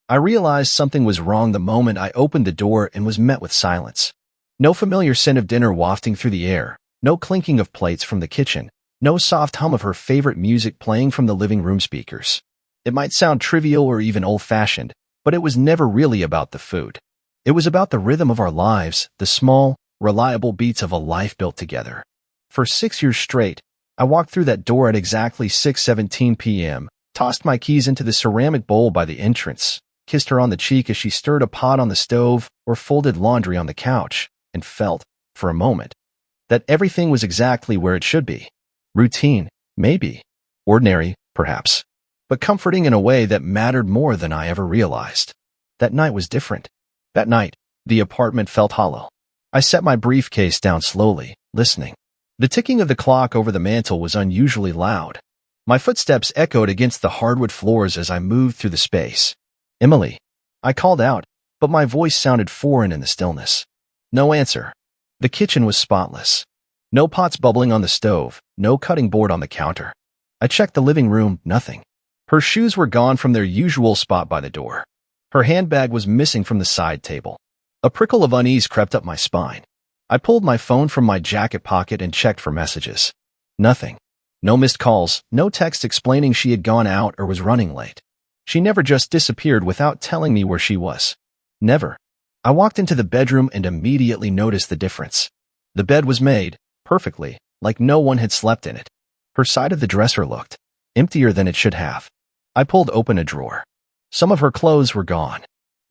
I realized something was wrong the moment I opened the door and was met with silence. No familiar scent of dinner wafting through the air, no clinking of plates from the kitchen, no soft hum of her favorite music playing from the living room speakers. It might sound trivial or even old-fashioned, but it was never really about the food. It was about the rhythm of our lives, the small, reliable beats of a life built together. For 6 years straight, I walked through that door at exactly 6:17 p.m., tossed my keys into the ceramic bowl by the entrance, kissed her on the cheek as she stirred a pot on the stove or folded laundry on the couch, and felt, for a moment, that everything was exactly where it should be. Routine, maybe. Ordinary, perhaps. But comforting in a way that mattered more than I ever realized. That night was different. That night, the apartment felt hollow. I set my briefcase down slowly, listening. The ticking of the clock over the mantel was unusually loud. My footsteps echoed against the hardwood floors as I moved through the space. "Emily," I called out, but my voice sounded foreign in the stillness. No answer. The kitchen was spotless. No pots bubbling on the stove, no cutting board on the counter. I checked the living room, nothing. Her shoes were gone from their usual spot by the door. Her handbag was missing from the side table. A prickle of unease crept up my spine. I pulled my phone from my jacket pocket and checked for messages. Nothing. No missed calls, no text explaining she had gone out or was running late. She never just disappeared without telling me where she was. Never. I walked into the bedroom and immediately noticed the difference. The bed was made, perfectly, like no one had slept in it. Her side of the dresser looked emptier than it should have. I pulled open a drawer. Some of her clothes were gone.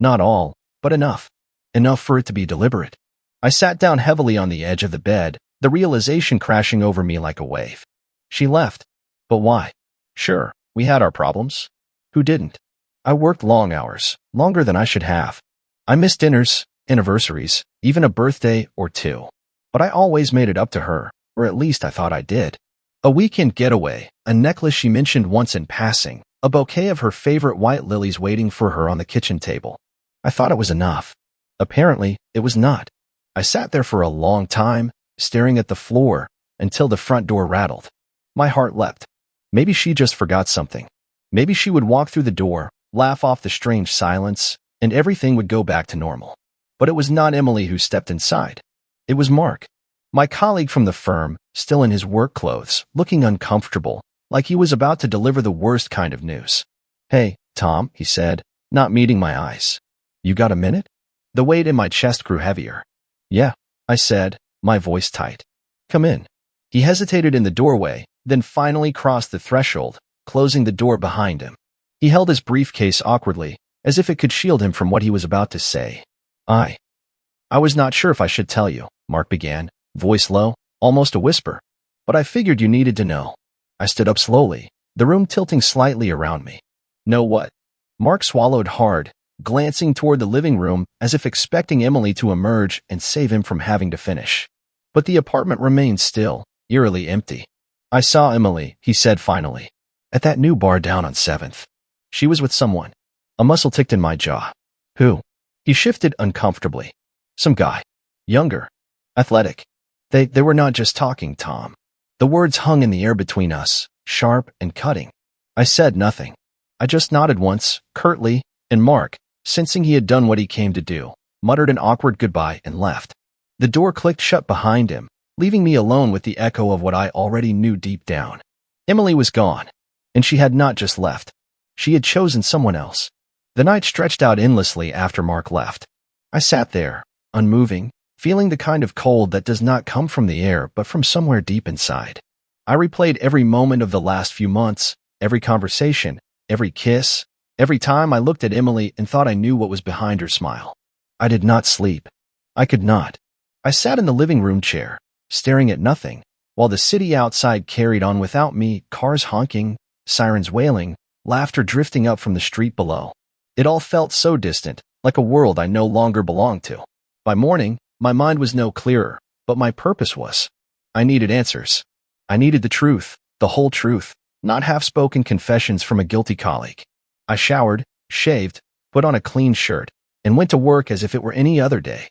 Not all, but enough. Enough for it to be deliberate. I sat down heavily on the edge of the bed, the realization crashing over me like a wave. She left. But why? Sure, we had our problems. Who didn't? I worked long hours, longer than I should have. I missed dinners, anniversaries, even a birthday or two. But I always made it up to her, or at least I thought I did. A weekend getaway, a necklace she mentioned once in passing, a bouquet of her favorite white lilies waiting for her on the kitchen table. I thought it was enough. Apparently, it was not. I sat there for a long time, staring at the floor, until the front door rattled. My heart leapt. Maybe she just forgot something. Maybe she would walk through the door, laugh off the strange silence, and everything would go back to normal. But it was not Emily who stepped inside. It was Mark. My colleague from the firm, still in his work clothes, looking uncomfortable, like he was about to deliver the worst kind of news. "Hey, Tom," he said, not meeting my eyes. "You got a minute?" The weight in my chest grew heavier. "Yeah," I said, my voice tight. "Come in." He hesitated in the doorway, then finally crossed the threshold, closing the door behind him. He held his briefcase awkwardly, as if it could shield him from what he was about to say. I was not sure if I should tell you," Mark began, voice low, almost a whisper. "But I figured you needed to know." I stood up slowly, the room tilting slightly around me. "Know what?" Mark swallowed hard, glancing toward the living room as if expecting Emily to emerge and save him from having to finish. But the apartment remained still, eerily empty. "I saw Emily," he said finally, "at that new bar down on 7th. She was with someone." A muscle ticked in my jaw. "Who?" He shifted uncomfortably. "Some guy. Younger. Athletic. They were not just talking, Tom." The words hung in the air between us, sharp and cutting. I said nothing. I just nodded once, curtly, and Mark, sensing he had done what he came to do, muttered an awkward goodbye and left. The door clicked shut behind him, leaving me alone with the echo of what I already knew deep down. Emily was gone, and she had not just left. She had chosen someone else. The night stretched out endlessly after Mark left. I sat there, unmoving, feeling the kind of cold that does not come from the air but from somewhere deep inside. I replayed every moment of the last few months, every conversation, every kiss, every time I looked at Emily and thought I knew what was behind her smile. I did not sleep. I could not. I sat in the living room chair, staring at nothing, while the city outside carried on without me, cars honking, sirens wailing, laughter drifting up from the street below. It all felt so distant, like a world I no longer belonged to. By morning, my mind was no clearer, but my purpose was. I needed answers. I needed the truth, the whole truth, not half-spoken confessions from a guilty colleague. I showered, shaved, put on a clean shirt, and went to work as if it were any other day.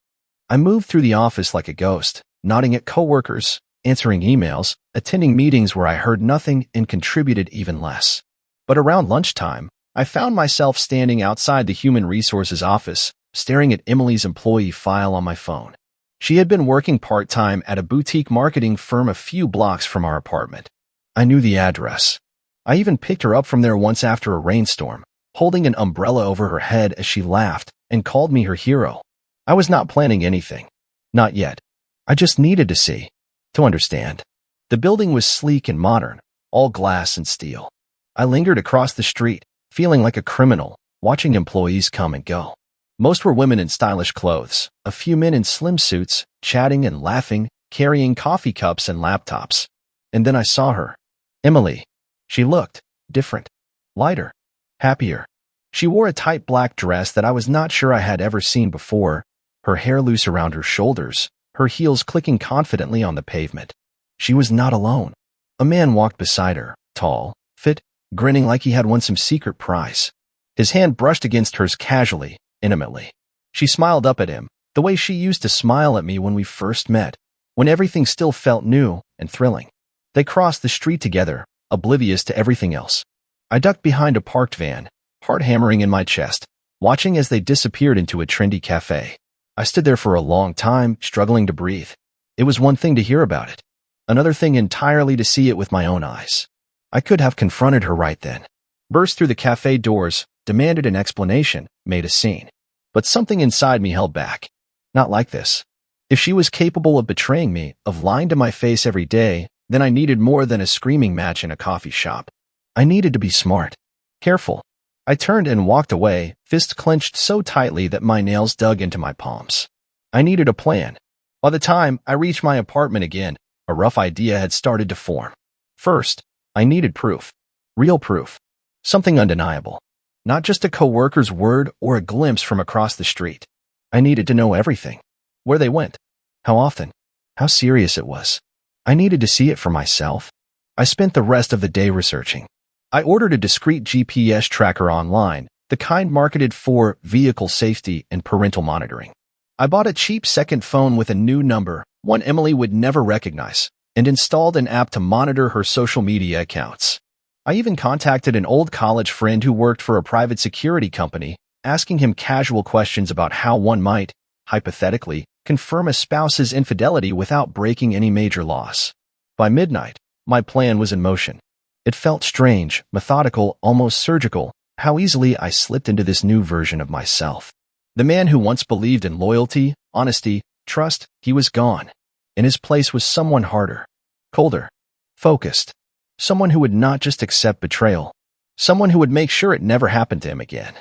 I moved through the office like a ghost, nodding at coworkers, answering emails, attending meetings where I heard nothing and contributed even less. But around lunchtime, I found myself standing outside the Human Resources office, staring at Emily's employee file on my phone. She had been working part-time at a boutique marketing firm a few blocks from our apartment. I knew the address. I even picked her up from there once after a rainstorm, holding an umbrella over her head as she laughed and called me her hero. I was not planning anything. Not yet. I just needed to see. To understand. The building was sleek and modern, all glass and steel. I lingered across the street, feeling like a criminal, watching employees come and go. Most were women in stylish clothes, a few men in slim suits, chatting and laughing, carrying coffee cups and laptops. And then I saw her. Emily. She looked different, lighter, happier. She wore a tight black dress that I was not sure I had ever seen before, her hair loose around her shoulders, her heels clicking confidently on the pavement. She was not alone. A man walked beside her, tall, fit, grinning like he had won some secret prize. His hand brushed against hers casually, intimately. She smiled up at him, the way she used to smile at me when we first met, when everything still felt new and thrilling. They crossed the street together, oblivious to everything else. I ducked behind a parked van, heart hammering in my chest, watching as they disappeared into a trendy cafe. I stood there for a long time, struggling to breathe. It was one thing to hear about it, another thing entirely to see it with my own eyes. I could have confronted her right then, burst through the cafe doors, demanded an explanation, made a scene. But something inside me held back. Not like this. If she was capable of betraying me, of lying to my face every day, then I needed more than a screaming match in a coffee shop. I needed to be smart, careful. I turned and walked away, fists clenched so tightly that my nails dug into my palms. I needed a plan. By the time I reached my apartment again, a rough idea had started to form. First, I needed proof. Real proof. Something undeniable. Not just a coworker's word or a glimpse from across the street. I needed to know everything. Where they went. How often. How serious it was. I needed to see it for myself. I spent the rest of the day researching. I ordered a discreet GPS tracker online, the kind marketed for vehicle safety and parental monitoring. I bought a cheap second phone with a new number, one Emily would never recognize, and installed an app to monitor her social media accounts. I even contacted an old college friend who worked for a private security company, asking him casual questions about how one might, hypothetically, confirm a spouse's infidelity without breaking any major laws. By midnight, my plan was in motion. It felt strange, methodical, almost surgical, how easily I slipped into this new version of myself. The man who once believed in loyalty, honesty, trust, he was gone. In his place was someone harder, colder, focused. Someone who would not just accept betrayal. Someone who would make sure it never happened to him again.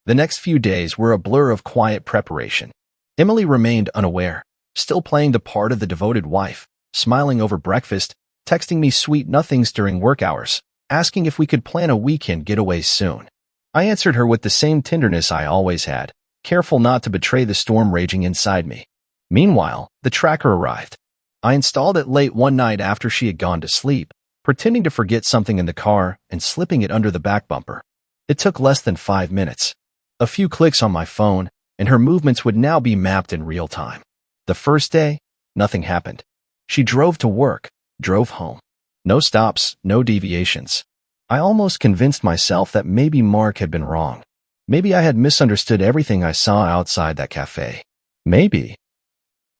The next few days were a blur of quiet preparation. Emily remained unaware, still playing the part of the devoted wife, smiling over breakfast, texting me sweet nothings during work hours, asking if we could plan a weekend getaway soon. I answered her with the same tenderness I always had, careful not to betray the storm raging inside me. Meanwhile, the tracker arrived. I installed it late one night after she had gone to sleep, pretending to forget something in the car and slipping it under the back bumper. It took less than 5 minutes. A few clicks on my phone, and her movements would now be mapped in real time. The first day, nothing happened. She drove to work, drove home. No stops, no deviations. I almost convinced myself that maybe Mark had been wrong. Maybe I had misunderstood everything I saw outside that cafe. Maybe.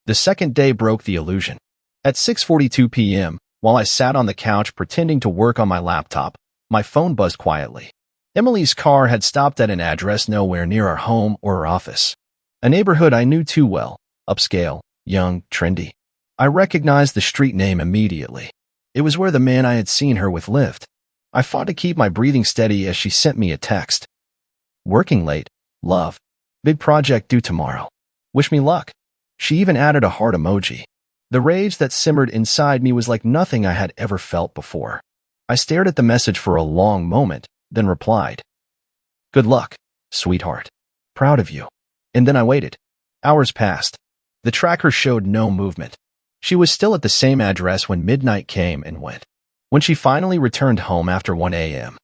The second day broke the illusion. At 6:42 p.m., while I sat on the couch pretending to work on my laptop, my phone buzzed quietly. Emily's car had stopped at an address nowhere near our home or her office. A neighborhood I knew too well, upscale, young, trendy. I recognized the street name immediately. It was where the man I had seen her with lived. I fought to keep my breathing steady as she sent me a text. Working late, love. Big project due tomorrow. Wish me luck. She even added a heart emoji. The rage that simmered inside me was like nothing I had ever felt before. I stared at the message for a long moment, then replied. Good luck, sweetheart. Proud of you. And then I waited. Hours passed. The tracker showed no movement. She was still at the same address when midnight came and went. When she finally returned home after 1 a.m.,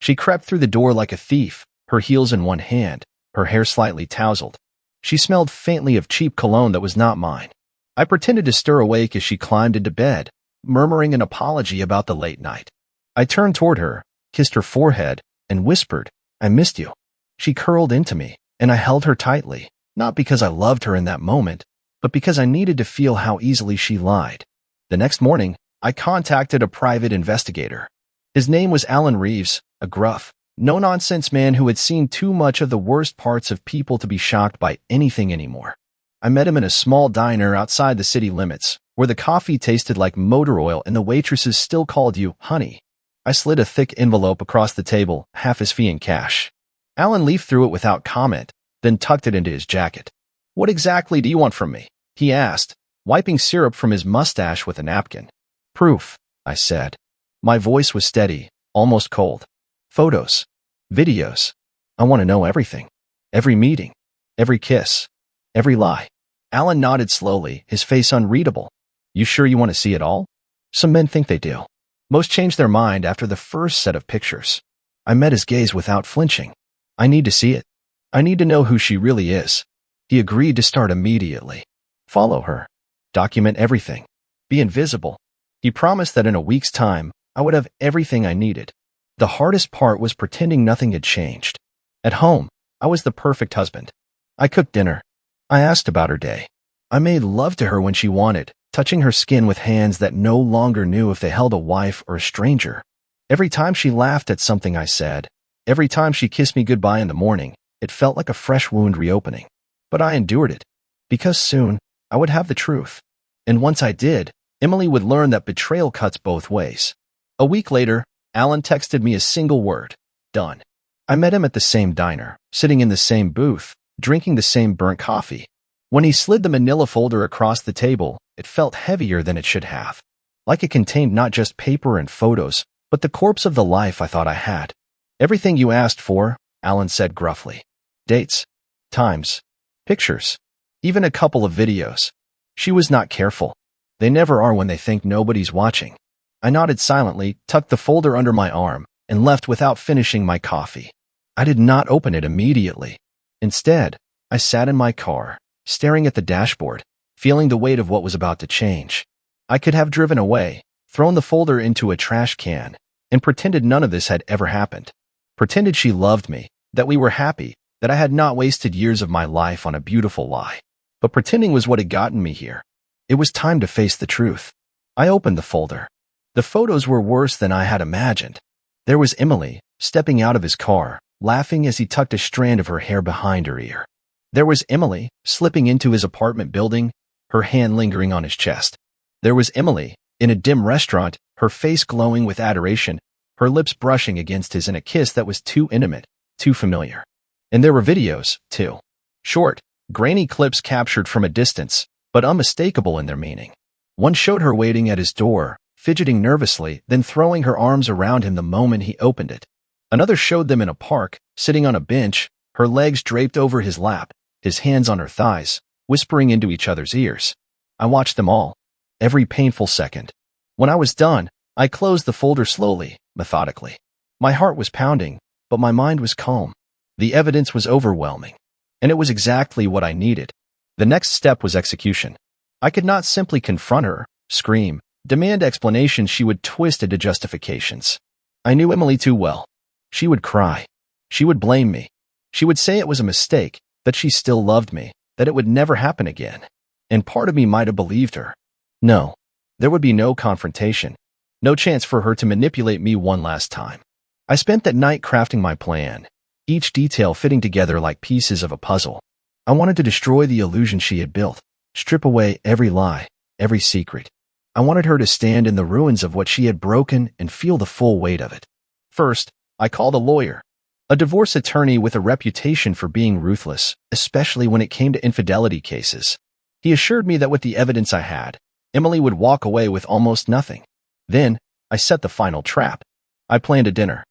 she crept through the door like a thief, her heels in one hand, her hair slightly tousled. She smelled faintly of cheap cologne that was not mine. I pretended to stir awake as she climbed into bed, murmuring an apology about the late night. I turned toward her, kissed her forehead, and whispered, I missed you." She curled into me, and I held her tightly, not because I loved her in that moment, but because I needed to feel how easily she lied. The next morning, I contacted a private investigator. His name was Alan Reeves, a gruff, no-nonsense man who had seen too much of the worst parts of people to be shocked by anything anymore. I met him in a small diner outside the city limits, where the coffee tasted like motor oil and the waitresses still called you honey. I slid a thick envelope across the table, half his fee in cash. Alan leafed through it without comment, then tucked it into his jacket. "What exactly do you want from me?" he asked, wiping syrup from his mustache with a napkin. "Proof," I said. My voice was steady, almost cold. "Photos. Videos. I want to know everything. Every meeting. Every kiss. Every lie." Alan nodded slowly, his face unreadable. "You sure you want to see it all?" "Some men think they do. Most change their mind after the first set of pictures." I met his gaze without flinching. "I need to see it. I need to know who she really is." He agreed to start immediately. "Follow her. Document everything. Be invisible." He promised that in a week's time, I would have everything I needed. The hardest part was pretending nothing had changed. At home, I was the perfect husband. I cooked dinner. I asked about her day. I made love to her when she wanted, touching her skin with hands that no longer knew if they held a wife or a stranger. Every time she laughed at something I said, every time she kissed me goodbye in the morning, it felt like a fresh wound reopening. But I endured it, because soon I would have the truth. And once I did, Emily would learn that betrayal cuts both ways. A week later, Alan texted me a single word: done. I met him at the same diner, sitting in the same booth, drinking the same burnt coffee. When he slid the manila folder across the table, it felt heavier than it should have. Like it contained not just paper and photos, but the corpse of the life I thought I had. "Everything you asked for," Alan said gruffly. "Dates, times, pictures, even a couple of videos." She was not careful. They never are when they think nobody's watching. I nodded silently, tucked the folder under my arm, and left without finishing my coffee. I did not open it immediately. Instead, I sat in my car, staring at the dashboard, feeling the weight of what was about to change. I could have driven away, thrown the folder into a trash can, and pretended none of this had ever happened. Pretended she loved me, that we were happy, that I had not wasted years of my life on a beautiful lie. But pretending was what had gotten me here. It was time to face the truth. I opened the folder. The photos were worse than I had imagined. There was Emily, stepping out of his car, laughing as he tucked a strand of her hair behind her ear. There was Emily, slipping into his apartment building, her hand lingering on his chest. There was Emily, in a dim restaurant, her face glowing with adoration, her lips brushing against his in a kiss that was too intimate, too familiar. And there were videos, too. Short, grainy clips captured from a distance, but unmistakable in their meaning. One showed her waiting at his door, fidgeting nervously, then throwing her arms around him the moment he opened it. Another showed them in a park, sitting on a bench, her legs draped over his lap, his hands on her thighs, whispering into each other's ears. I watched them all, every painful second. When I was done, I closed the folder slowly, methodically. My heart was pounding, but my mind was calm. The evidence was overwhelming, and it was exactly what I needed. The next step was execution. I could not simply confront her, scream, demand explanations she would twist into justifications. I knew Emily too well. She would cry. She would blame me. She would say it was a mistake, that she still loved me, that it would never happen again. And part of me might have believed her. No, there would be no confrontation. No chance for her to manipulate me one last time. I spent that night crafting my plan, each detail fitting together like pieces of a puzzle. I wanted to destroy the illusion she had built, strip away every lie, every secret. I wanted her to stand in the ruins of what she had broken and feel the full weight of it. First, I called a lawyer, a divorce attorney with a reputation for being ruthless, especially when it came to infidelity cases. He assured me that with the evidence I had, Emily would walk away with almost nothing. Then, I set the final trap. I planned a dinner.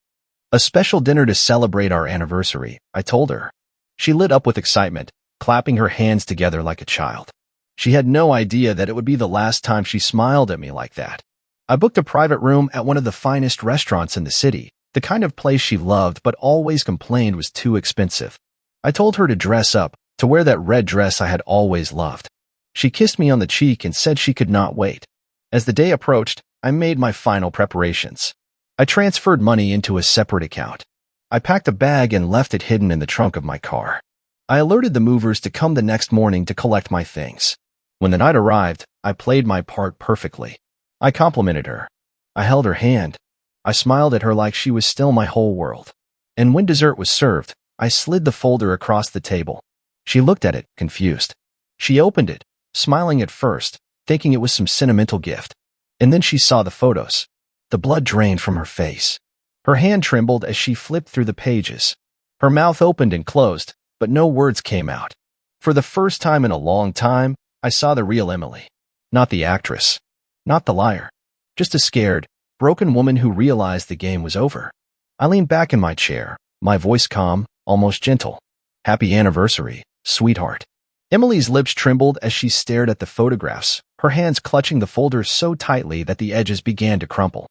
A special dinner to celebrate our anniversary, I told her. She lit up with excitement, clapping her hands together like a child. She had no idea that it would be the last time she smiled at me like that. I booked a private room at one of the finest restaurants in the city, the kind of place she loved but always complained was too expensive. I told her to dress up, to wear that red dress I had always loved. She kissed me on the cheek and said she could not wait. As the day approached, I made my final preparations. I transferred money into a separate account. I packed a bag and left it hidden in the trunk of my car. I alerted the movers to come the next morning to collect my things. When the night arrived, I played my part perfectly. I complimented her. I held her hand. I smiled at her like she was still my whole world. And when dessert was served, I slid the folder across the table. She looked at it, confused. She opened it, smiling at first, thinking it was some sentimental gift. And then she saw the photos. The blood drained from her face. Her hand trembled as she flipped through the pages. Her mouth opened and closed, but no words came out. For the first time in a long time, I saw the real Emily. Not the actress. Not the liar. Just a scared, broken woman who realized the game was over. I leaned back in my chair, my voice calm, almost gentle. Happy anniversary, sweetheart. Emily's lips trembled as she stared at the photographs, her hands clutching the folders so tightly that the edges began to crumple.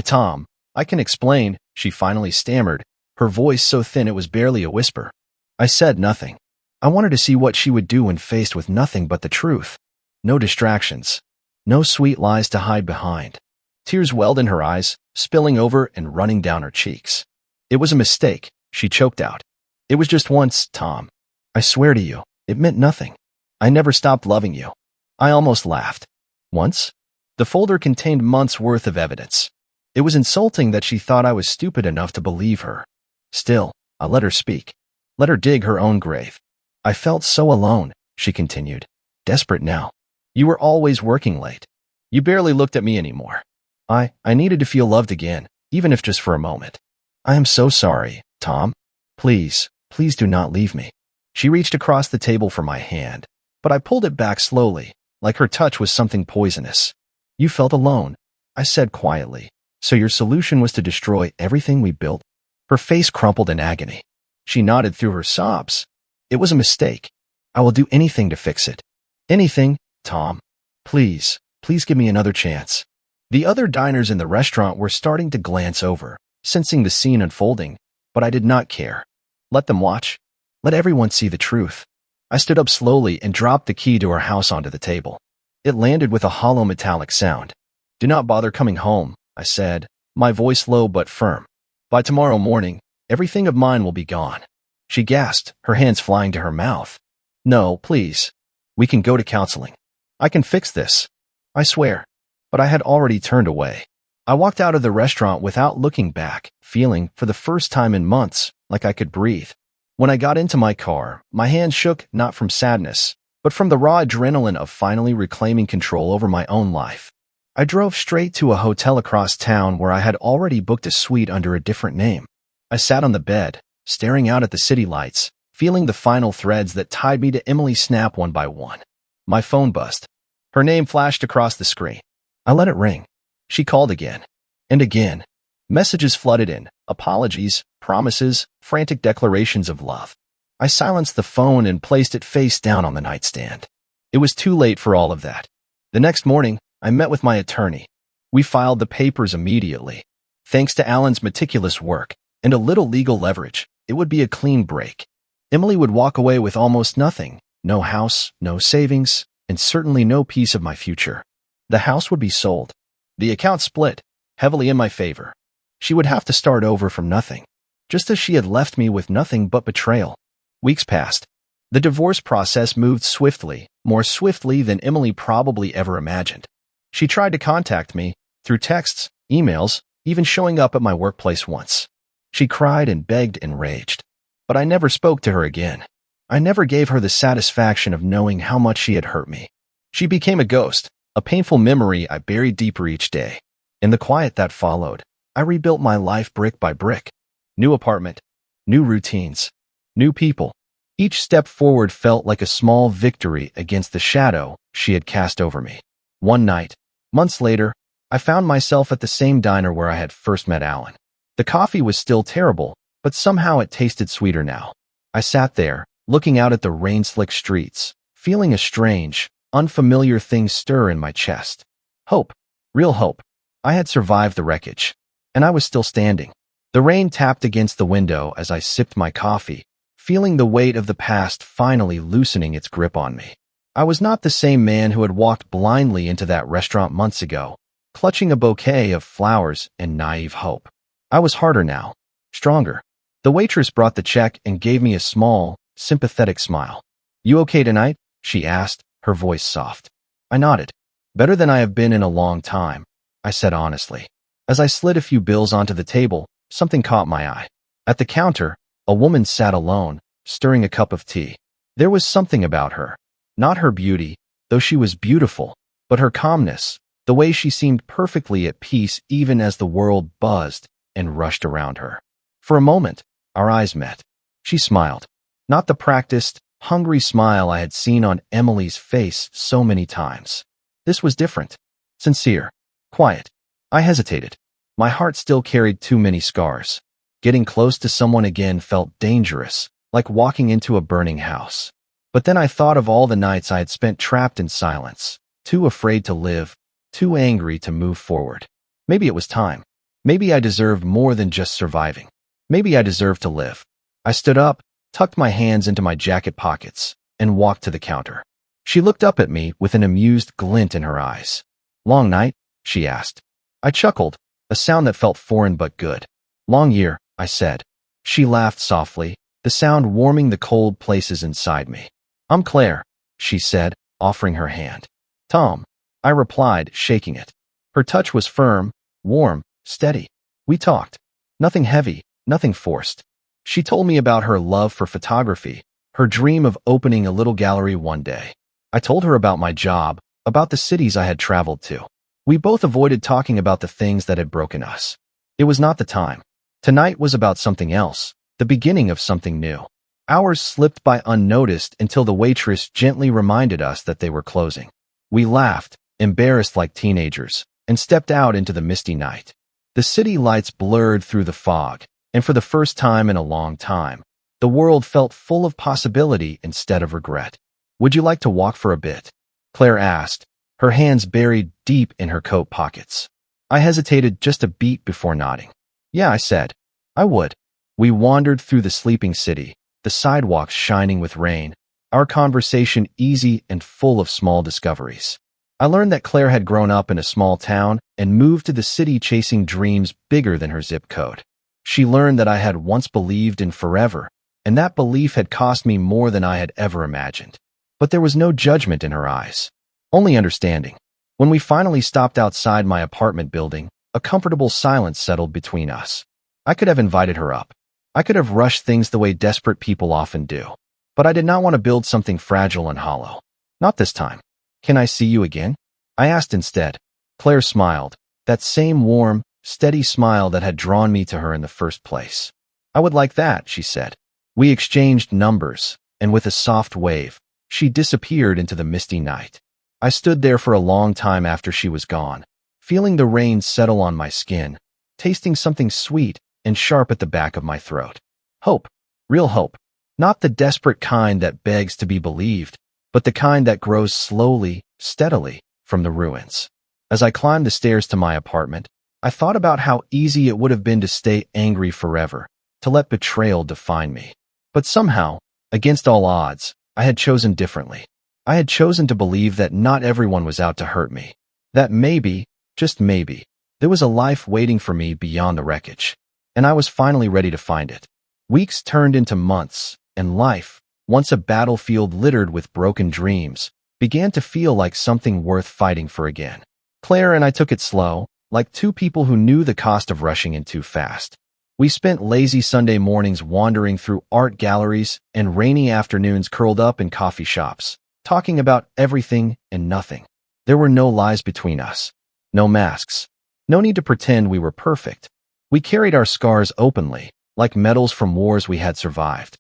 Tom, I can explain, she finally stammered, her voice so thin it was barely a whisper. I said nothing. I wanted to see what she would do when faced with nothing but the truth. No distractions. No sweet lies to hide behind. Tears welled in her eyes, spilling over and running down her cheeks. It was a mistake, she choked out. It was just once, Tom. I swear to you, it meant nothing. I never stopped loving you. I almost laughed. Once? The folder contained months' worth of evidence. It was insulting that she thought I was stupid enough to believe her. Still, I let her speak. Let her dig her own grave. I felt so alone, she continued. Desperate now. You were always working late. You barely looked at me anymore. I needed to feel loved again, even if just for a moment. I am so sorry, Tom. Please do not leave me. She reached across the table for my hand, but I pulled it back slowly, like her touch was something poisonous. You felt alone, I said quietly. So your solution was to destroy everything we built? Her face crumpled in agony. She nodded through her sobs. It was a mistake. I will do anything to fix it. Anything, Tom. Please give me another chance. The other diners in the restaurant were starting to glance over, sensing the scene unfolding, but I did not care. Let them watch. Let everyone see the truth. I stood up slowly and dropped the key to her house onto the table. It landed with a hollow metallic sound. Do not bother coming home, I said, my voice low but firm. By tomorrow morning, everything of mine will be gone. She gasped, her hands flying to her mouth. No, please. We can go to counseling. I can fix this. I swear. But I had already turned away. I walked out of the restaurant without looking back, feeling, for the first time in months, like I could breathe. When I got into my car, my hands shook not from sadness, but from the raw adrenaline of finally reclaiming control over my own life. I drove straight to a hotel across town where I had already booked a suite under a different name. I sat on the bed, staring out at the city lights, feeling the final threads that tied me to Emily snap one by one. My phone buzzed. Her name flashed across the screen. I let it ring. She called again. And again. Messages flooded in, apologies, promises, frantic declarations of love. I silenced the phone and placed it face down on the nightstand. It was too late for all of that. The next morning, I met with my attorney. We filed the papers immediately. Thanks to Alan's meticulous work and a little legal leverage, it would be a clean break. Emily would walk away with almost nothing, no house, no savings, and certainly no piece of my future. The house would be sold. The account split, heavily in my favor. She would have to start over from nothing, just as she had left me with nothing but betrayal. Weeks passed. The divorce process moved swiftly, more swiftly than Emily probably ever imagined. She tried to contact me, through texts, emails, even showing up at my workplace once. She cried and begged and raged. But I never spoke to her again. I never gave her the satisfaction of knowing how much she had hurt me. She became a ghost, a painful memory I buried deeper each day. In the quiet that followed, I rebuilt my life brick by brick. New apartment, new routines, new people. Each step forward felt like a small victory against the shadow she had cast over me. One night, months later, I found myself at the same diner where I had first met Alan. The coffee was still terrible, but somehow it tasted sweeter now. I sat there, looking out at the rain-slicked streets, feeling a strange, unfamiliar thing stir in my chest. Hope. Real hope. I had survived the wreckage, and I was still standing. The rain tapped against the window as I sipped my coffee, feeling the weight of the past finally loosening its grip on me. I was not the same man who had walked blindly into that restaurant months ago, clutching a bouquet of flowers and naive hope. I was harder now, stronger. The waitress brought the check and gave me a small, sympathetic smile. "You okay tonight?" she asked, her voice soft. I nodded. "Better than I have been in a long time," I said honestly. As I slid a few bills onto the table, something caught my eye. At the counter, a woman sat alone, stirring a cup of tea. There was something about her. Not her beauty, though she was beautiful, but her calmness, the way she seemed perfectly at peace even as the world buzzed and rushed around her. For a moment, our eyes met. She smiled. Not the practiced, hungry smile I had seen on Emily's face so many times. This was different. Sincere. Quiet. I hesitated. My heart still carried too many scars. Getting close to someone again felt dangerous, like walking into a burning house. But then I thought of all the nights I had spent trapped in silence, too afraid to live, too angry to move forward. Maybe it was time. Maybe I deserved more than just surviving. Maybe I deserved to live. I stood up, tucked my hands into my jacket pockets, and walked to the counter. She looked up at me with an amused glint in her eyes. "Long night?" she asked. I chuckled, a sound that felt foreign but good. "Long year," I said. She laughed softly, the sound warming the cold places inside me. "I'm Claire," she said, offering her hand. "Tom," I replied, shaking it. Her touch was firm, warm, steady. We talked. Nothing heavy, nothing forced. She told me about her love for photography, her dream of opening a little gallery one day. I told her about my job, about the cities I had traveled to. We both avoided talking about the things that had broken us. It was not the time. Tonight was about something else, the beginning of something new. Hours slipped by unnoticed until the waitress gently reminded us that they were closing. We laughed, embarrassed like teenagers, and stepped out into the misty night. The city lights blurred through the fog, and for the first time in a long time, the world felt full of possibility instead of regret. "Would you like to walk for a bit?" Claire asked, her hands buried deep in her coat pockets. I hesitated just a beat before nodding. "Yeah," I said. "I would." We wandered through the sleeping city, the sidewalks shining with rain, our conversation easy and full of small discoveries. I learned that Claire had grown up in a small town and moved to the city chasing dreams bigger than her zip code. She learned that I had once believed in forever, and that belief had cost me more than I had ever imagined. But there was no judgment in her eyes, only understanding. When we finally stopped outside my apartment building, a comfortable silence settled between us. I could have invited her up. I could have rushed things the way desperate people often do. But I did not want to build something fragile and hollow. Not this time. "Can I see you again?" I asked instead. Claire smiled, that same warm, steady smile that had drawn me to her in the first place. "I would like that," she said. We exchanged numbers, and with a soft wave, she disappeared into the misty night. I stood there for a long time after she was gone, feeling the rain settle on my skin, tasting something sweet and sharp at the back of my throat. Hope. Real hope. Not the desperate kind that begs to be believed, but the kind that grows slowly, steadily, from the ruins. As I climbed the stairs to my apartment, I thought about how easy it would have been to stay angry forever, to let betrayal define me. But somehow, against all odds, I had chosen differently. I had chosen to believe that not everyone was out to hurt me. That maybe, just maybe, there was a life waiting for me beyond the wreckage. And I was finally ready to find it. Weeks turned into months, and life, once a battlefield littered with broken dreams, began to feel like something worth fighting for again. Claire and I took it slow, like two people who knew the cost of rushing in too fast. We spent lazy Sunday mornings wandering through art galleries and rainy afternoons curled up in coffee shops, talking about everything and nothing. There were no lies between us. No masks. No need to pretend we were perfect. We carried our scars openly, like medals from wars we had survived.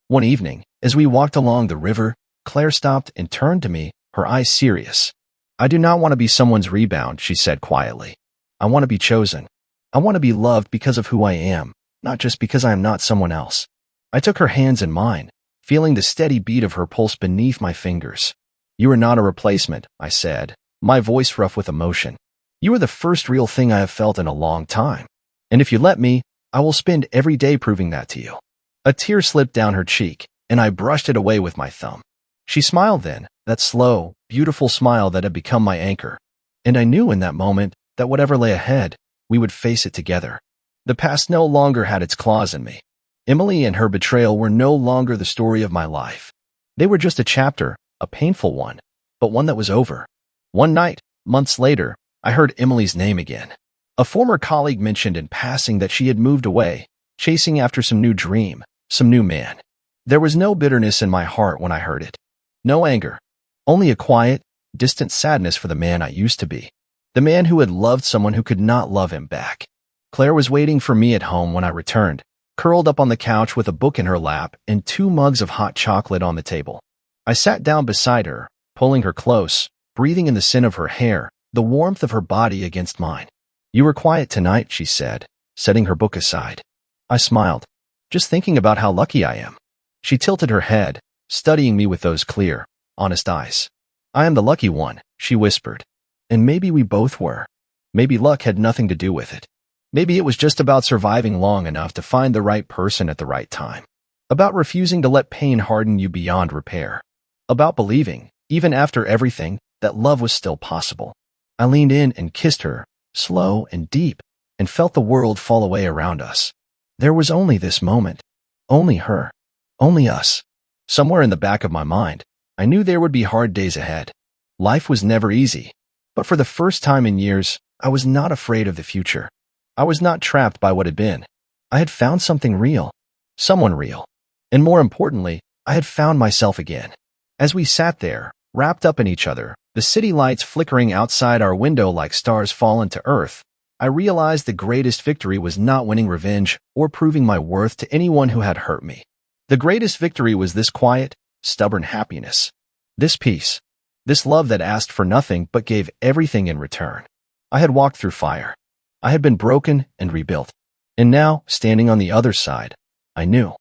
One evening, as we walked along the river, Claire stopped and turned to me, her eyes serious. "I do not want to be someone's rebound," she said quietly. "I want to be chosen. I want to be loved because of who I am, not just because I am not someone else." I took her hands in mine, feeling the steady beat of her pulse beneath my fingers. "You are not a replacement," I said, my voice rough with emotion. "You are the first real thing I have felt in a long time. And if you let me, I will spend every day proving that to you." A tear slipped down her cheek, and I brushed it away with my thumb. She smiled then, that slow, beautiful smile that had become my anchor. And I knew in that moment that whatever lay ahead, we would face it together. The past no longer had its claws in me. Emily and her betrayal were no longer the story of my life. They were just a chapter, a painful one, but one that was over. One night, months later, I heard Emily's name again. A former colleague mentioned in passing that she had moved away, chasing after some new dream, some new man. There was no bitterness in my heart when I heard it. No anger. Only a quiet, distant sadness for the man I used to be. The man who had loved someone who could not love him back. Claire was waiting for me at home when I returned, curled up on the couch with a book in her lap and 2 mugs of hot chocolate on the table. I sat down beside her, pulling her close, breathing in the scent of her hair, the warmth of her body against mine. "You were quiet tonight," she said, setting her book aside. I smiled, just thinking about how lucky I am. She tilted her head, studying me with those clear, honest eyes. "I am the lucky one," she whispered. And maybe we both were. Maybe luck had nothing to do with it. Maybe it was just about surviving long enough to find the right person at the right time. About refusing to let pain harden you beyond repair. About believing, even after everything, that love was still possible. I leaned in and kissed her, slow and deep, and felt the world fall away around us. There was only this moment. Only her. Only us. Somewhere in the back of my mind, I knew there would be hard days ahead. Life was never easy. But for the first time in years, I was not afraid of the future. I was not trapped by what had been. I had found something real. Someone real. And more importantly, I had found myself again. As we sat there, wrapped up in each other, the city lights flickering outside our window like stars fallen to earth, I realized the greatest victory was not winning revenge or proving my worth to anyone who had hurt me. The greatest victory was this quiet, stubborn happiness. This peace. This love that asked for nothing but gave everything in return. I had walked through fire. I had been broken and rebuilt. And now, standing on the other side, I knew.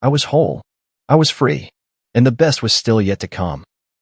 I was whole. I was free. And the best was still yet to come.